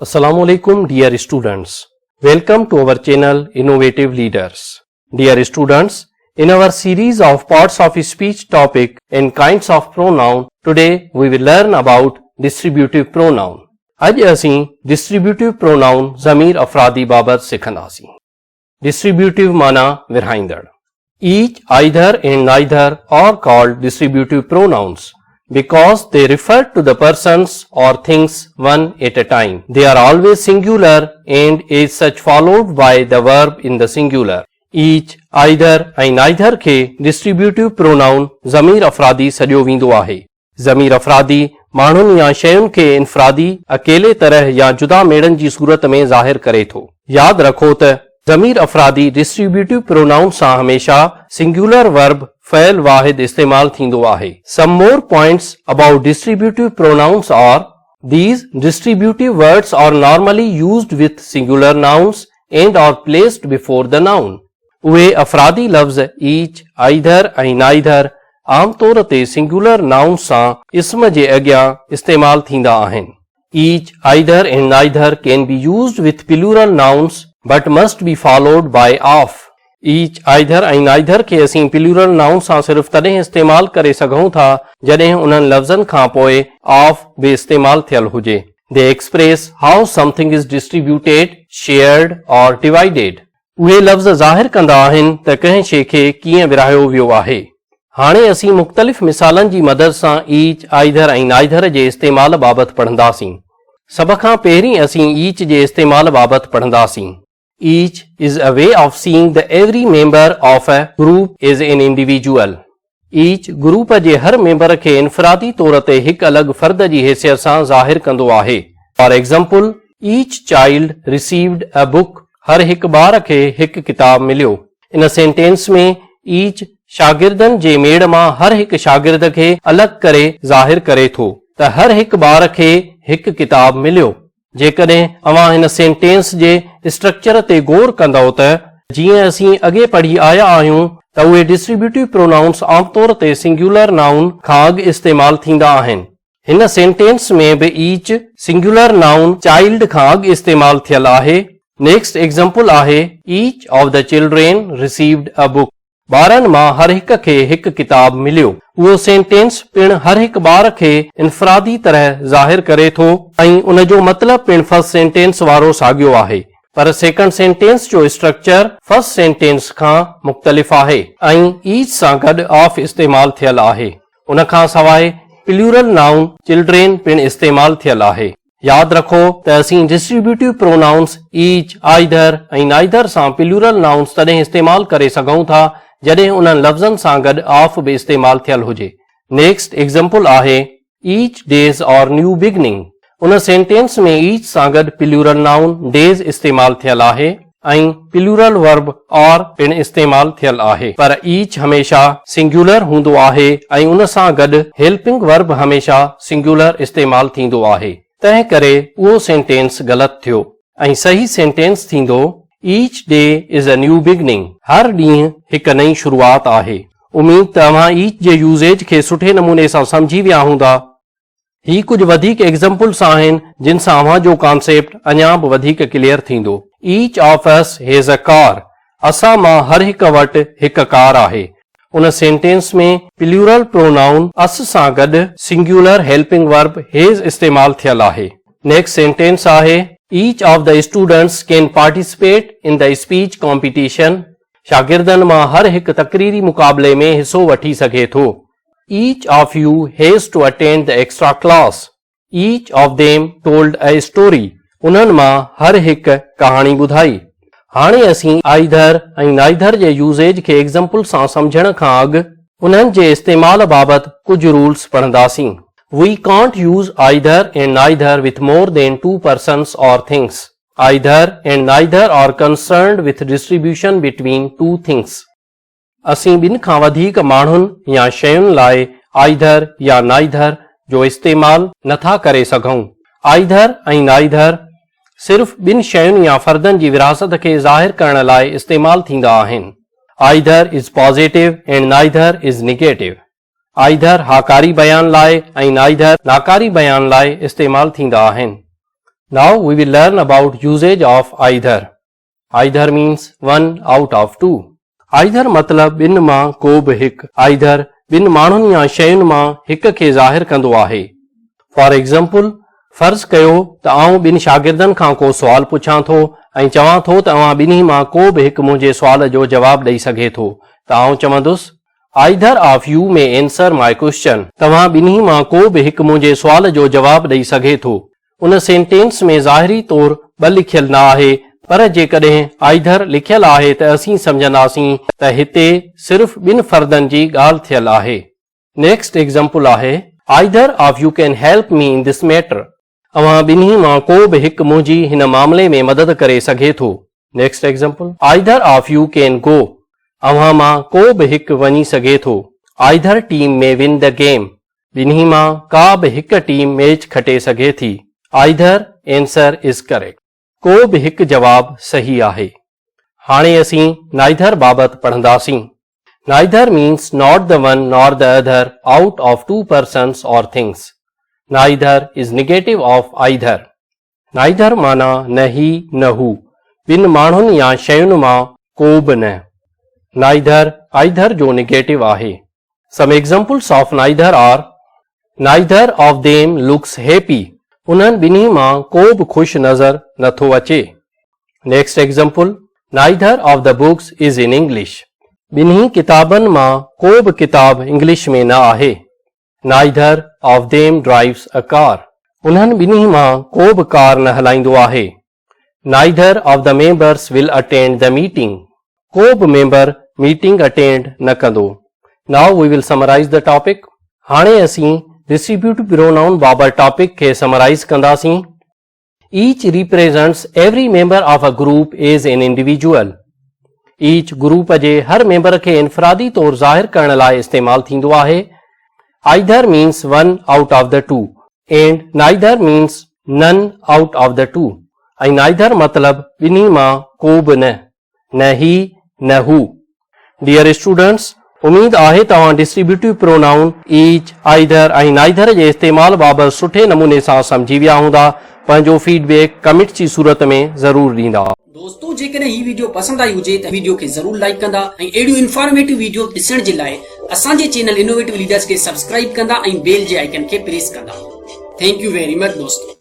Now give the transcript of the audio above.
Assalamu alaikum dear students. Welcome to our channel Innovative Leaders. Dear students, in our series of parts of speech topic and kinds of pronoun, today we will learn about distributive pronoun. आज असीं distributive pronoun ज़मीर अफरादी बाबत सिखंदासीं. Distributive माना विरहाईंदड़. Each, either and neither are called distributive pronouns because they refer to the persons or things one at a time. They are always singular and as such followed by the verb in the singular. Each, either and neither खे distributive pronoun ज़मीर अफरादी सॾियो वेंदो आहे. ज़मीर अफरादी माण्हुनि या शयुनि खे इनफरादी अकेले तरह या जुदा मेड़नि जी सूरत में ज़ाहिर करे थो. यादि रखो त ज़मीर अफरादी डिस्ट्रीब्यूटिव प्रोनाउन सां हमेशा सिंगुलर वर्ब फ़इल वाहिद इस्तेमाल थींदो आहे. Some more points about distributive pronouns are: these distributive words are normally used with singular nouns and are placed before the noun. उहे अफरादी लफ़्ज़ each, either ऐं neither आम तौर ते सिंगुलर नाउन सां इस्म जे अॻियां इस्तेमाल थींदा आहिनि. Each, either and neither can be used with plural nouns but must be followed by of. Each, either ऐं neither खे असीं प्लूरल नाउन सां सिर्फ़ तॾहिं इस्तेमाल करे सघूं था जॾहिं उन्हनि लफ़्ज़नि खां पोइ of बि इस्तेमाल थियल हुजे. They express how something is distributed, shared or divided. उहे लफ़्ज़ ज़ाहिर कंदा आहिनि त कंहिं शइ खे कीअं विरहायो वियो आहे. हाणे असीं मुख़्तलिफ़ मिसालनि जी मदद सां each, either ऐं neither जे इस्तेमाल बाबति पढ़ंदासीं. सभ खां पहिरीं असीं each जे इस्तेमाल बाबति पढ़ंदासीं. Each is a way of seeing the every member of a group as an individual. Each group जे हर मेंबर खे इनफरादी तौर ते हिकु अलॻि फ़र्द जी हैसियत सां ज़ाहिर कंदो आहे. For example, each child received a book. हर हिकु ॿार खे हिकु किताब मिलियो. इन सेंटेंस में each शागिर्दनि जे मेड़ मां हर हिकु शागिर्द खे अलॻि करे ज़ाहिर करे थो त हर हिकु ॿार खे हिकु किताब मिलियो. जेकॾहिं अवां हिन सेंटेंस जे स्ट्रक्चर ते गौर कंदव त जीअं असीं अॻे पढ़ी आया आहियूं त उहे डिस्ट्रीब्यूटिव प्रोनाउन्स आमतौर ते सिंगुलर नाउन खां अॻु इस्तेमाल थींदा आहिनि. हिन सेंटेंस में बि ईच सिंगुलर नाउन चाइल्ड खां अॻु इस्तेमाल थियल आहे. नेक्स्ट एग्जांपल आहे each of the children received a book. ॿारनि मां हर हिक खे हिकु किताब मिलियो. उहो सेंटेंस पिण हर हिकु ॿार खे इनफरादी तरह ज़ाहिर करे थो ऐं उन जो मतिलबु पिण फर्स्ट सेंटेंस वारो साॻियो आहे. पर सेकंड सेंटेंस जो स्ट्रक्चर फर्स्ट सेंटेंस खां मुख़्तलिफ़ आहे ऐं ईच सां गॾु ऑफ इस्तेमाल थियल आहे. उन खां सवाइ प्लूरल नाउन चिल्ड्रेन पिण इस्तेमाल थियल आहे. यादि रखो त असीं डिस्ट्रीब्यूटिव प्रोनाउन्स ईच, आइदर ऐं नाइदर सां प्लूरल नाउन्स तॾहिं इस्तेमाल करे सघूं था जॾहिं उन्हनि लफ़्ज़नि सां गॾु ऑफ बि इस्तेमाल थियल हुजे. नेक्स्ट एग्जांपल आहे ईच डेज और न्यू बिगनिंग. उन सेंटेंस में ईच सां गॾु प्लूरल नाउन डेज इस्तेमाल थियल आहे ऐं प्लूरल वर्ब और पिण इस्तेमाल थियल आहे. पर ईच हमेशा सिंगुलर हूंदो आहे ऐं उन सां गॾु हेल्पिंग वर्ब हमेशा सिंगुलर इस्तेमाल थींदो आहे. तंहिं करे उहो सेंटेंस ग़लति थियो ऐं सही सेंटेंस थींदो Each day is a new beginning. हर ॾींहुं हिकु नई शुरूआत आहे. उमीद त तव्हां ईच जे यूज़ेज खे सुठे नमूने सां समझी विया हूंदा. ही कुझु वधीक एग्जांपल्स आहिनि जिन सां अव्हां जो कॉन्सेप्ट अञा बि वधीक क्लियर थींदो. Each of us has a car. असां मां हर हिकु वटि हिकु कार आहे. उन सेंटेंस में प्लूरल प्रोनाउन अस सां गॾु सिंगुलर हेल्पिंग वर्ब हैज़ इस्तेमाल थियल आहे. नेक्स्ट सेंटेंस आहे Each of the students can participate in the speech competition. शागिर्दनि मां हर हिकु तक़रीरी मुक़ाबले में हिसो वठी सघे थो. Each of you has to attend the extra class. Each of them told a story. उन्हनि मां हर हिकु कहाणी ॿुधाई. हाणे असीं आइदर ऐं नाइदर जे यूज़ेज खे एग्जांपल सां समझण खां अॻु उन्हनि जे इस्तेमाल बाबति कुझु रूल्स पढ़ंदासीं. We can't use either and neither with more than two persons or things. Either and neither are concerned with distribution between two things. असीं ॿिनि खां वधीक माण्हुनि या शयुनि लाइ either या neither जो इस्तेमाल नथा करे सघूं. Either ऐं neither सिर्फ़ ॿिनि शयुनि या फ़र्दनि जी विरासत खे ज़ाहिर करण लाइ इस्तेमाल थींदा आहिनि. Either is positive and neither is negative. Either हाकारी बयान लाइ ऐं नाइदर नाकारी बयान लाइ इस्तेमाल थींदा आहिनि. Now we will learn about usage of either. Either means one out of two. Either मतलब ॿिनि मां को बि हिकु. Either ॿिनि माण्हुनि या शयुनि मां हिक खे ज़ाहिर कंदो आहे. For example, फर्ज़ कयो त आउं ॿिनि शागिर्दनि खां को सुवाल पुछां थो ऐं चवां थो त अव्हां ॿिन्ही मां को बि हिकु मुंहिंजे सुवाल जो जवाबु ॾेई सघे थो, त आउं चवंदुसि Either of you may answer my question. तव्हां ॿिन्ही मां को बि हिकु मुंहिंजे सुवाल जो जवाबु ॾेई सघे थो. उन सेंटेंस में ज़ाहिरी तौरु ॿ लिखियल न आहे, पर जेकॾहिं either लिखियल आहे त असीं सम्झंदासीं त हिते सिर्फ़ ॿिनि फर्दनि जी ॻाल्हि थियल आहे. नेक्स्ट एग्जाम्पल आहे Either of you can help me in this matter. अव्हां ॿिन्ही मां को बि हिकु मुंहिंजी हिन मामले में मदद करे सघे थो. Next example Either of you can go. अव्हां मां को बि हिकु वञी सघे थो. Either team may win the game. ॿिन्ही मां का बि हिकु टीम मैच खटे सघे थी. Either answer is correct. को बि हिकु जवाबु सही आहे. हाणे असीं neither बाबति पढ़ंदासीं. Neither means not the one nor the other out of two persons or things. Neither is negative of either. Neither माना न ही न हू. ॿिनि माण्हुनि या शयुनि मां को बि न. Neither either जो negative आहे. Some examples of neither are Neither of them looks happy. उन्हनि ॿिन्ही मां को बि ख़ुशि नज़र नथो अचे. Next example Neither of the books is in English. ॿिन्ही किताबनि मां को बि किताब इंग्लिश में न आहे. Neither of them drives a car. उन्हनि ॿिन्ही मां को बि कार न हलाईंदो आहे. Neither of the members will attend the meeting. को बि मेंबर मीटिंग अटेंड न कंदो. Now we will summarize the topic. हाणे असीं Distributive Pronoun बाबति टॉपिक खे समराइज़ कंदासीं. Each represents every member of a group as an individual. Each group जे हर मेंबर खे इनफरादी तौरु ज़ाहिर करण लाइ इस्तेमालु थींदो आहे. Either means one out of the two and neither means none out of the two. ऐं neither मतलब ॿिन्ही मां को बि न, न ही न हू. Dear students, उम्मीद आहे तव्हां डिस्ट्रीब्यूटिव प्रोनाउन each, either ऐं neither जे इस्तेमाल बाबति सुठे नमूने सां समझी विया हूंदा. पंहिंजो फीडबैक कमेंट जी सूरत में ज़रूर ॾींदा. दोस्तों जेकॾहिं ही वीडियो पसंदि आई हुजे त वीडियो खे ज़रूर लाइक कंदा ऐं अहिड़ियूं इंफॉर्मेटिव वीडियो ॾिसण जे लाइ असांजे चैनल इनोवेटिव लीडर्स खे सब्सक्राइब कंदा ऐं बेल जे आइकन खे प्रेस कंदा. थैंक यू वेरी मच दोस्तों.